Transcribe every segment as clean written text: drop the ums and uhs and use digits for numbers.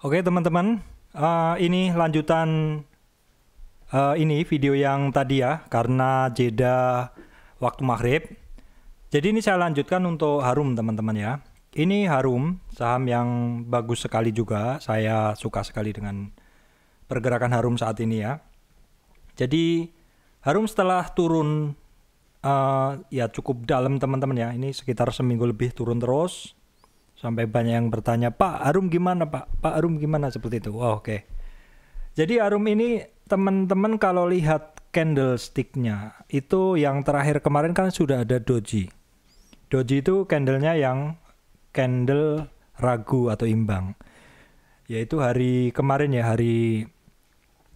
Oke teman-teman, ini lanjutan ini video yang tadi ya, karena jeda waktu maghrib. Jadi ini saya lanjutkan untuk Harum teman-teman ya. Ini Harum, saham yang bagus sekali juga. Saya suka sekali dengan pergerakan Harum saat ini ya. Jadi Harum setelah turun ya cukup dalam teman-teman ya. Ini sekitar seminggu lebih turun terus. Sampai banyak yang bertanya, Pak Harum gimana Pak? Pak Harum gimana seperti itu? Oh, oke. Jadi Harum ini teman-teman kalau lihat candlestick-nya itu yang terakhir kemarin kan sudah ada doji. Doji itu candlenya yang candle ragu atau imbang. Yaitu hari kemarin ya, hari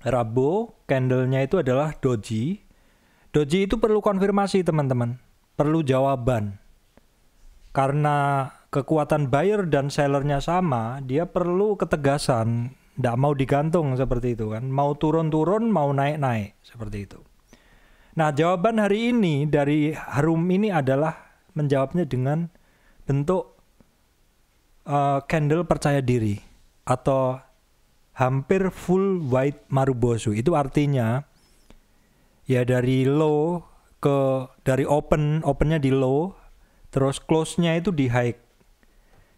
Rabu, candlenya itu adalah doji. Doji itu perlu konfirmasi teman-teman, perlu jawaban. Karena kekuatan buyer dan sellernya sama, dia perlu ketegasan, tidak mau digantung seperti itu kan, mau turun-turun, mau naik-naik seperti itu. Nah, jawaban hari ini dari Harum ini adalah menjawabnya dengan bentuk candle percaya diri atau hampir full white marubozu. Itu artinya ya dari low dari opennya di low, terus close-nya itu di high.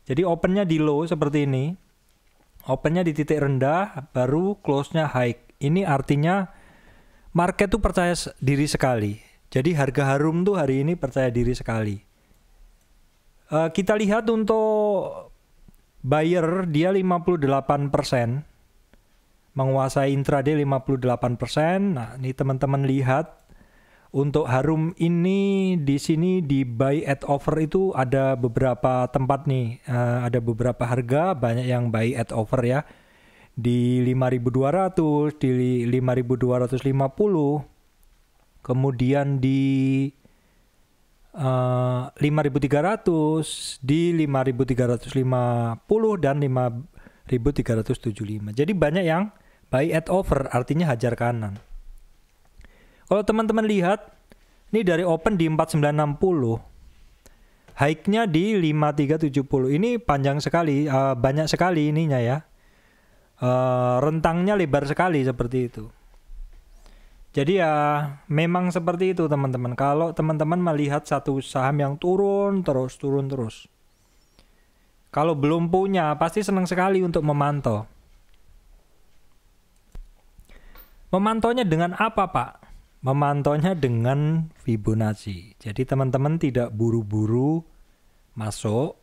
Jadi opennya di low seperti ini, opennya di titik rendah, baru close-nya high. Ini artinya market tuh percaya diri sekali. Jadi harga Harum tuh hari ini percaya diri sekali. Kita lihat untuk buyer dia 58%, menguasai intraday 58%. Nah, ini teman-teman lihat. Untuk Harum ini di sini di buy at offer itu ada beberapa tempat nih, ada beberapa harga, banyak yang buy at offer ya. Di 5.200, di 5.250, kemudian di 5.300, di 5.350 dan 5.375. Jadi banyak yang buy at offer, artinya hajar kanan. Kalau teman-teman lihat, ini dari open di 4960, high-nya di 5370. Ini panjang sekali, banyak sekali ininya ya. Rentangnya lebar sekali seperti itu. Jadi ya memang seperti itu teman-teman. Kalau teman-teman melihat satu saham yang turun terus. Kalau belum punya, pasti senang sekali untuk memantau. Memantaunya dengan apa, Pak? Memantaunya dengan Fibonacci. Jadi teman-teman tidak buru-buru masuk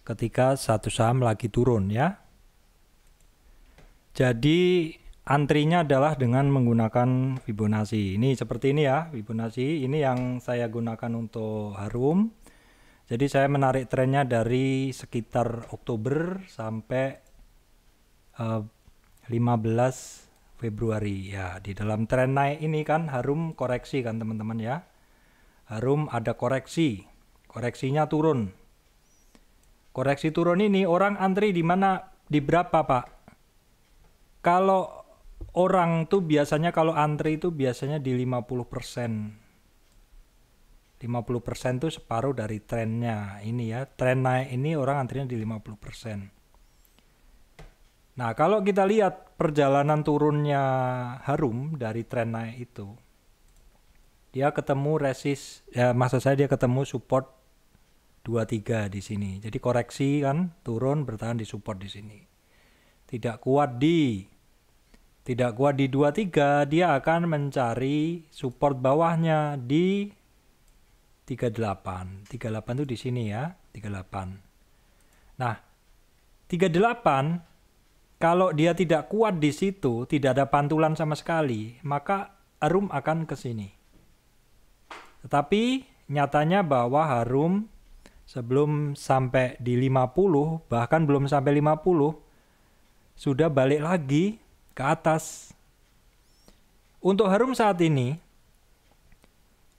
ketika satu saham lagi turun ya. Jadi antrinya adalah dengan menggunakan Fibonacci. Ini seperti ini ya, Fibonacci. Ini yang saya gunakan untuk Harum. Jadi saya menarik trennya dari sekitar Oktober sampai 15 Februari ya. Di dalam tren naik ini kan Harum koreksi kan teman-teman ya. Harum ada koreksi, koreksinya turun. Koreksi turun ini orang antri di mana, di berapa Pak? Kalau orang tuh biasanya kalau antri itu biasanya di 50%. 50% tuh separuh dari trennya ini ya. Tren naik ini orang antrinya di 50%. Nah, kalau kita lihat perjalanan turunnya Harum dari tren naik itu, dia ketemu resist, ya maksud saya dia ketemu support 23 di sini. Jadi koreksi kan, turun bertahan di support di sini. Tidak kuat di 23, dia akan mencari support bawahnya di 38. 38 itu di sini ya, 38. Nah, 38 kalau dia tidak kuat di situ, tidak ada pantulan sama sekali, maka Harum akan ke sini. Tetapi nyatanya bahwa Harum sebelum sampai di 50, bahkan belum sampai 50, sudah balik lagi ke atas. Untuk Harum saat ini,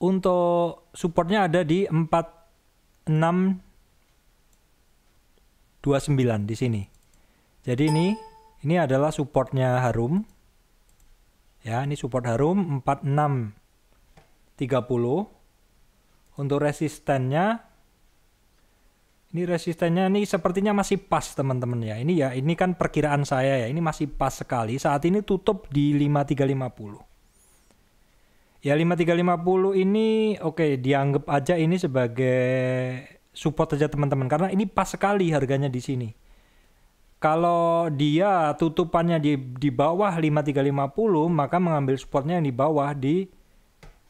untuk supportnya ada di 4629 di sini. Jadi ini adalah supportnya Harum. Ya, ini support Harum 4630. Untuk resistennya Ini resistennya nih sepertinya masih pas teman-teman ya. Ini ya, ini kan perkiraan saya ya. Ini masih pas sekali. Saat ini tutup di 5350. Ya 5350 ini oke, dianggap aja ini sebagai support aja teman-teman. Karena ini pas sekali harganya di sini. Kalau dia tutupannya di bawah 5350, maka mengambil supportnya yang di bawah di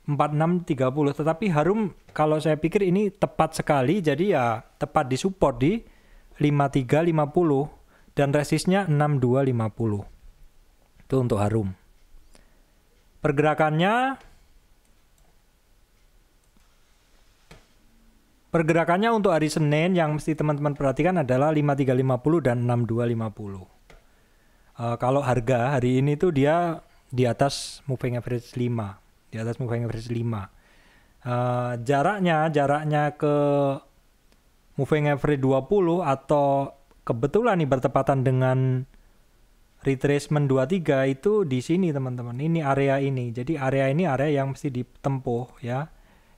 4630. Tetapi Harum kalau saya pikir ini tepat sekali, jadi ya tepat di support di 5350 dan resistnya 6250. Itu untuk Harum. Pergerakannya untuk hari Senin yang mesti teman-teman perhatikan adalah 5350 dan 6250. Kalau harga hari ini tuh dia di atas moving average 5. Di atas moving average 5. Jaraknya ke moving average 20 atau kebetulan nih bertepatan dengan retracement 23 itu di sini teman-teman. Ini area ini. Jadi area ini area yang mesti ditempuh ya.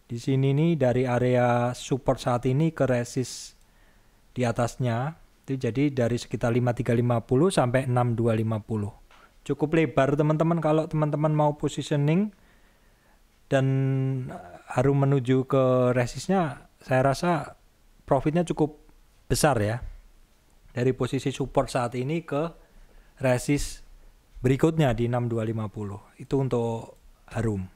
Di sini nih dari area support saat ini ke resist di atasnya. Itu jadi dari sekitar 5350 sampai 6250. Cukup lebar teman-teman kalau teman-teman mau positioning dan harus menuju ke resistnya, saya rasa profitnya cukup besar ya. Dari posisi support saat ini ke resist berikutnya di 6250. Itu untuk Harum.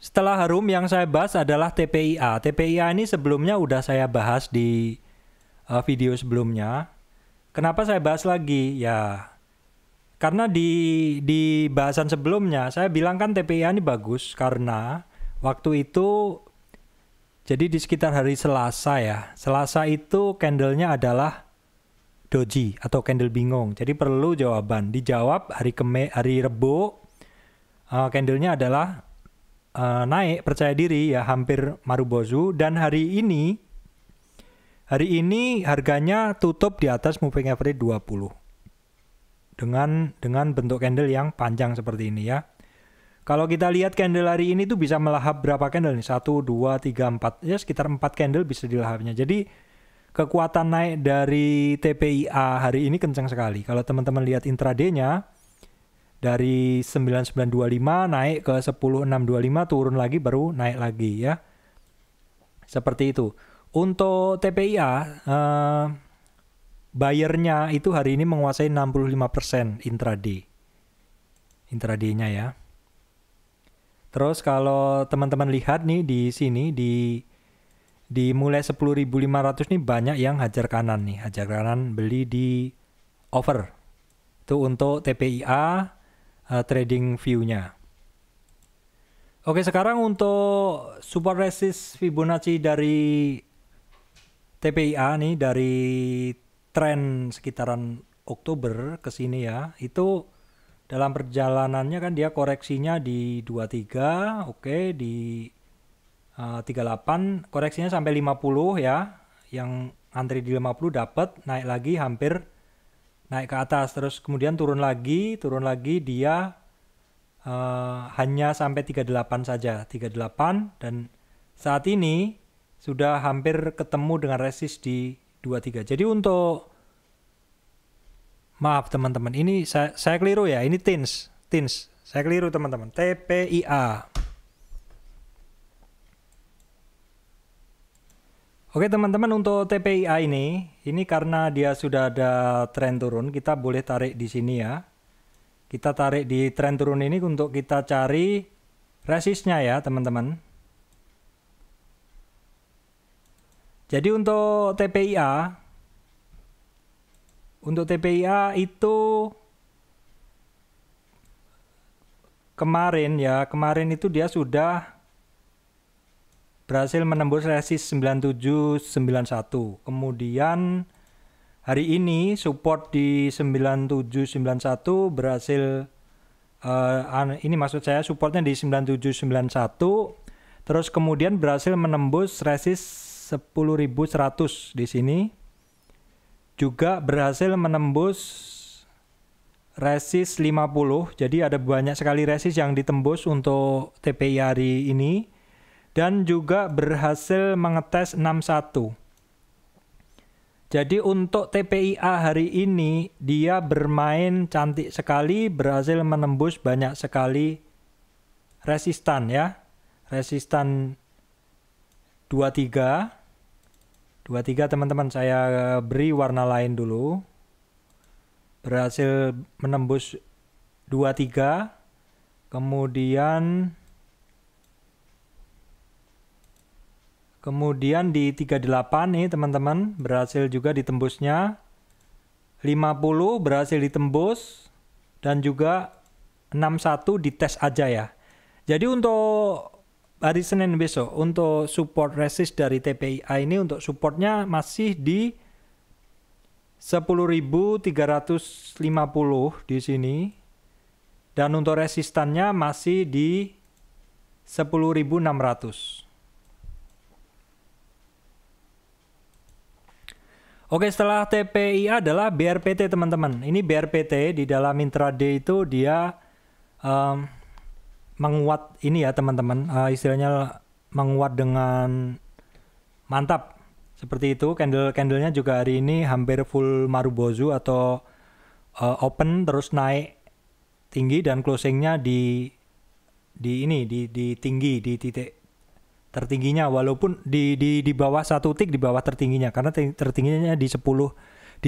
Setelah Harum yang saya bahas adalah TPIA. TPIA ini sebelumnya udah saya bahas di video sebelumnya. Kenapa saya bahas lagi? Ya, karena di bahasan sebelumnya saya bilang kan TPIA ini bagus karena waktu itu jadi di sekitar hari Selasa ya. Selasa itu candlenya adalah doji atau candle bingung. Jadi perlu jawaban. Dijawab hari Rebo candlenya adalah naik, percaya diri ya, hampir marubozu. Dan hari ini harganya tutup di atas moving average 20 dengan bentuk candle yang panjang seperti ini ya. Kalau kita lihat candle hari ini tuh bisa melahap berapa candle nih? 1, 2, 3, 4 ya, sekitar 4 candle bisa dilahapnya. Jadi kekuatan naik dari TPIA hari ini kencang sekali. Kalau teman-teman lihat intraday-nya dari 9925 naik ke 10625, turun lagi baru naik lagi ya. Seperti itu. Untuk TPIA buyernya itu hari ini menguasai 65% intraday. Intraday-nya ya. Terus kalau teman-teman lihat nih di sini di mulai 10.500 nih banyak yang hajar kanan nih, hajar kanan beli di over. Itu untuk TPIA trading view-nya. Oke, sekarang untuk support resist Fibonacci dari TPIA nih dari tren sekitaran Oktober ke sini ya. Itu dalam perjalanannya kan dia koreksinya di 23, oke, di 38, koreksinya sampai 50 ya. Yang antri di 50 dapat, naik lagi hampir naik ke atas, terus kemudian turun lagi dia hanya sampai 38 saja, 38, dan saat ini sudah hampir ketemu dengan resist di 23. Jadi untuk, maaf teman-teman, ini saya keliru ya, ini TINS, saya keliru teman-teman, TPIA. Oke teman-teman, untuk TPIA ini karena dia sudah ada tren turun, kita boleh tarik di sini ya. Kita tarik di tren turun ini untuk kita cari resistnya ya teman-teman. Jadi untuk TPIA itu kemarin itu dia sudah berhasil menembus resist 9791. Kemudian hari ini support di 9791 berhasil ini maksud saya supportnya di 9791. Terus kemudian berhasil menembus resist 10.100 di sini. Juga berhasil menembus resist 50. Jadi ada banyak sekali resist yang ditembus untuk TPI hari ini. dan juga berhasil mengetes 61. Jadi untuk TPIA hari ini dia bermain cantik sekali, berhasil menembus banyak sekali resistan ya. Resistan 23. 23 teman-teman, saya beri warna lain dulu. Berhasil menembus 23. Kemudian di 38 nih teman-teman, berhasil juga ditembusnya. 50 berhasil ditembus. Dan juga 61 dites aja ya. Jadi untuk hari Senin besok, untuk support resist dari TPIA ini, untuk supportnya masih di 10.350 di sini. Dan untuk resistannya masih di 10.600. Oke, setelah TPIA adalah BRPT teman-teman. Ini BRPT di dalam intraday itu dia menguat ini ya teman-teman. Istilahnya menguat dengan mantap. Seperti itu. Candle-nya juga hari ini hampir full Marubozu atau open terus naik tinggi dan closingnya di tinggi, di titik tertingginya, walaupun di bawah satu tick, di bawah tertingginya, karena tertingginya di 1065,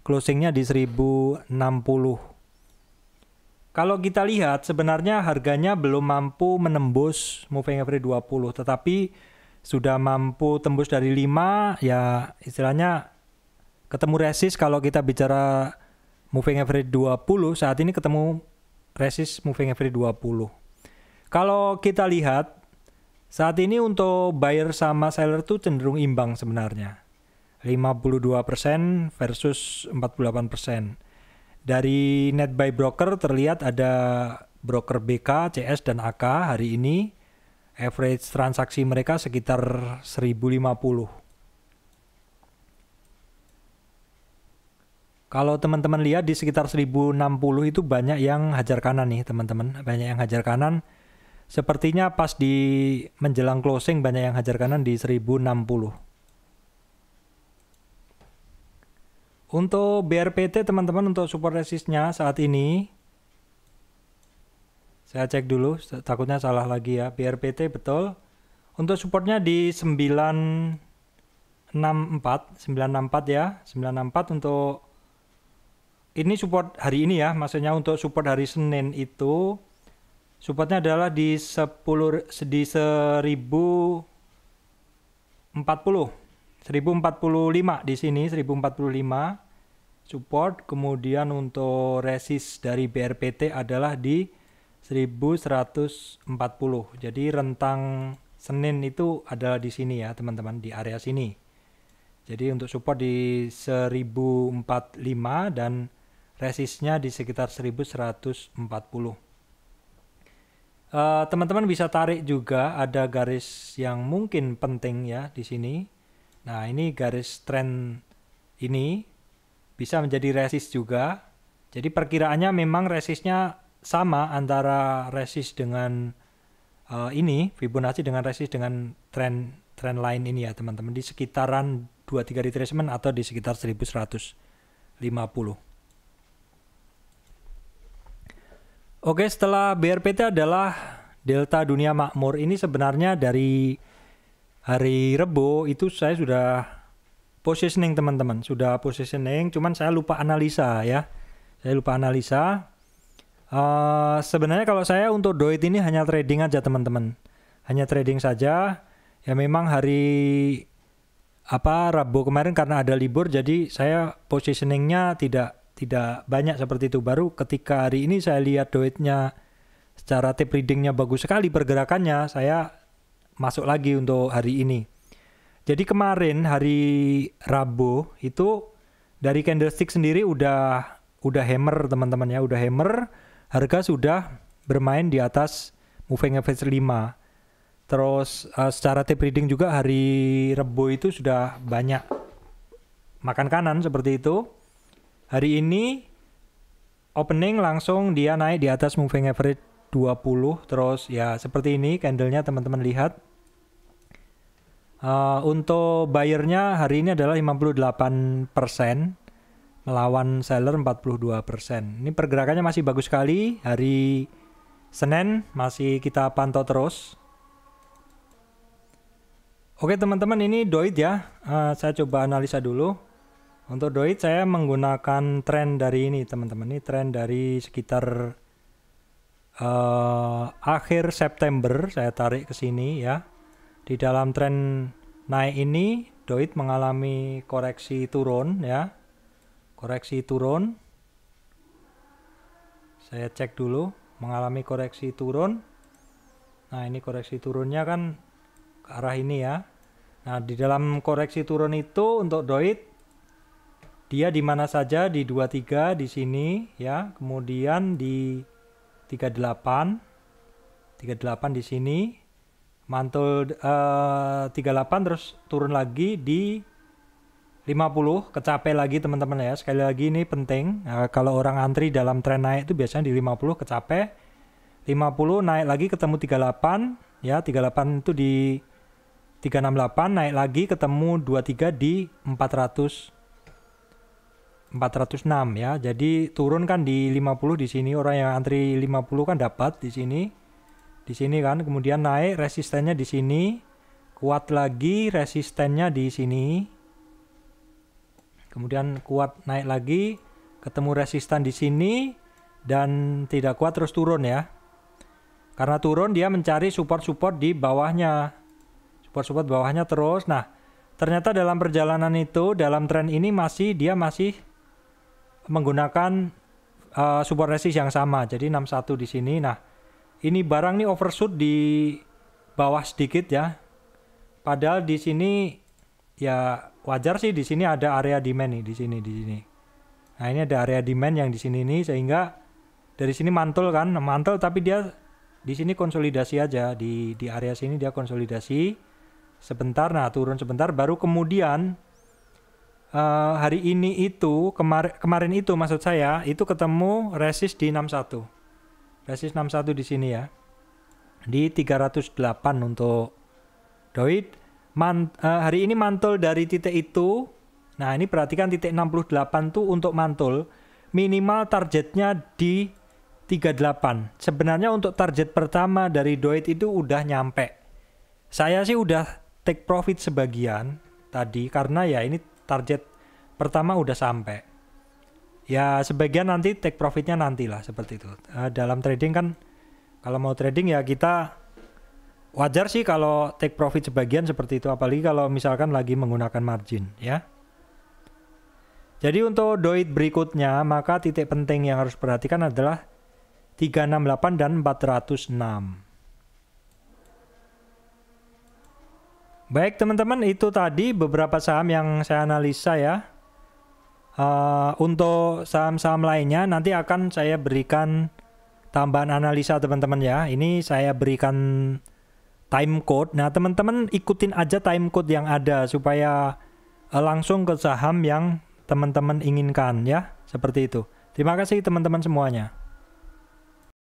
closingnya di 1060. Kalau kita lihat sebenarnya harganya belum mampu menembus moving average 20, tetapi sudah mampu tembus dari 5, ya istilahnya ketemu resist. Kalau kita bicara moving average 20, saat ini ketemu resist moving average 20. Kalau kita lihat, saat ini untuk buyer sama seller tuh cenderung imbang sebenarnya. 52% versus 48%. Dari net buy broker terlihat ada broker BK, CS, dan AK hari ini. Average transaksi mereka sekitar 1050. Kalau teman-teman lihat di sekitar 1060 itu banyak yang hajar kanan nih teman-teman. Banyak yang hajar kanan. Sepertinya pas di menjelang closing banyak yang hajar kanan di 1060. Untuk BRPT teman-teman, untuk support resistnya saat ini, saya cek dulu, takutnya salah lagi ya. BRPT betul. Untuk supportnya di 964 ya. 964 untuk ini support hari ini ya. Maksudnya untuk support hari Senin itu supportnya adalah di 1040 1045 di sini, 1045 support. Kemudian untuk resist dari BRPT adalah di 1140. Jadi rentang Senin itu adalah di sini ya teman-teman, di area sini. Jadi untuk support di 1045 dan resistnya di sekitar 1140. Teman-teman bisa tarik juga, ada garis yang mungkin penting ya di sini. Nah, ini garis trend ini bisa menjadi resist juga. Jadi perkiraannya memang resistnya sama antara resist dengan ini, Fibonacci dengan resist dengan trend line ini ya teman-teman, di sekitaran 23 retracement atau di sekitar 1150. Oke, setelah BRPT adalah Delta Dunia Makmur. Ini sebenarnya dari hari Rebo itu saya sudah positioning teman-teman. Sudah positioning, cuman saya lupa analisa ya. Saya lupa analisa. Sebenarnya kalau saya untuk Doit ini hanya trading aja teman-teman. Hanya trading saja. Ya memang hari Rabu kemarin karena ada libur, jadi saya positioningnya tidak banyak seperti itu. Baru ketika hari ini saya lihat Doitnya secara tape readingnya bagus sekali pergerakannya, saya masuk lagi untuk hari ini. Jadi kemarin hari Rabu itu dari candlestick sendiri udah hammer teman-teman ya, udah hammer, harga sudah bermain di atas moving average 5. Terus secara tape reading juga hari Rabu itu sudah banyak makan kanan seperti itu. Hari ini opening langsung dia naik di atas moving average terus ya seperti ini candlenya teman-teman lihat. Untuk buyernya hari ini adalah 58% melawan seller 42%. Ini pergerakannya masih bagus sekali. Hari Senin masih kita pantau terus. Oke teman-teman, ini DOIT ya. Saya coba analisa dulu. Untuk DOIT saya menggunakan tren dari ini teman-teman. Ini tren dari sekitar akhir September saya tarik ke sini ya. Di dalam tren naik ini DOIT mengalami koreksi turun ya. Koreksi turun. Saya cek dulu, mengalami koreksi turun. Nah, ini koreksi turunnya kan ke arah ini ya. Nah, di dalam koreksi turun itu untuk DOIT dia di mana saja, di 23 di sini ya, kemudian di 38 di sini, mantul 38 terus turun lagi di 50, kecapai lagi teman-teman ya. Sekali lagi ini penting, kalau orang antri dalam tren naik itu biasanya di 50 kecapai, 50 naik lagi ketemu 38 ya, 38 itu di 368, naik lagi ketemu 23 di 406 ya. Jadi turun kan di 50 di sini, orang yang antri 50 kan dapat di sini. Di sini kan, kemudian naik resistennya di sini, kuat lagi resistennya di sini. Kemudian kuat naik lagi, ketemu resisten di sini dan tidak kuat terus turun ya. Karena turun dia mencari support-support di bawahnya. Support-support bawahnya terus. Nah, ternyata dalam perjalanan itu, dalam tren ini dia masih menggunakan support resist yang sama. Jadi 61 di sini. Nah, ini barang nih overshoot di bawah sedikit ya. Padahal di sini ya wajar sih, di sini ada area demand nih di sini. Nah, ini ada area demand yang di sini nih, sehingga dari sini mantul kan, mantul tapi dia di sini konsolidasi aja di area sini, dia konsolidasi sebentar, nah turun sebentar, baru kemudian hari ini itu kemarin itu maksud saya itu ketemu resist di 61. Resist 61 di sini ya. Di 308 untuk DOIT. Hari ini mantul dari titik itu. Nah, ini perhatikan titik 68 tuh untuk mantul minimal targetnya di 38. Sebenarnya untuk target pertama dari DOIT itu udah nyampe. Saya sih udah take profit sebagian tadi karena ya ini target pertama udah sampai. Ya sebagian nanti take profitnya nantilah seperti itu. Dalam trading kan kalau mau trading ya kita wajar sih kalau take profit sebagian seperti itu, apalagi kalau misalkan lagi menggunakan margin ya. Jadi untuk DOIT berikutnya, maka titik penting yang harus perhatikan adalah 368 dan 406. Baik teman-teman, itu tadi beberapa saham yang saya analisa ya. Untuk saham-saham lainnya nanti akan saya berikan tambahan analisa teman-teman ya. Ini saya berikan time code. Nah, teman-teman ikutin aja time code yang ada supaya langsung ke saham yang teman-teman inginkan ya. Seperti itu. Terima kasih teman-teman semuanya.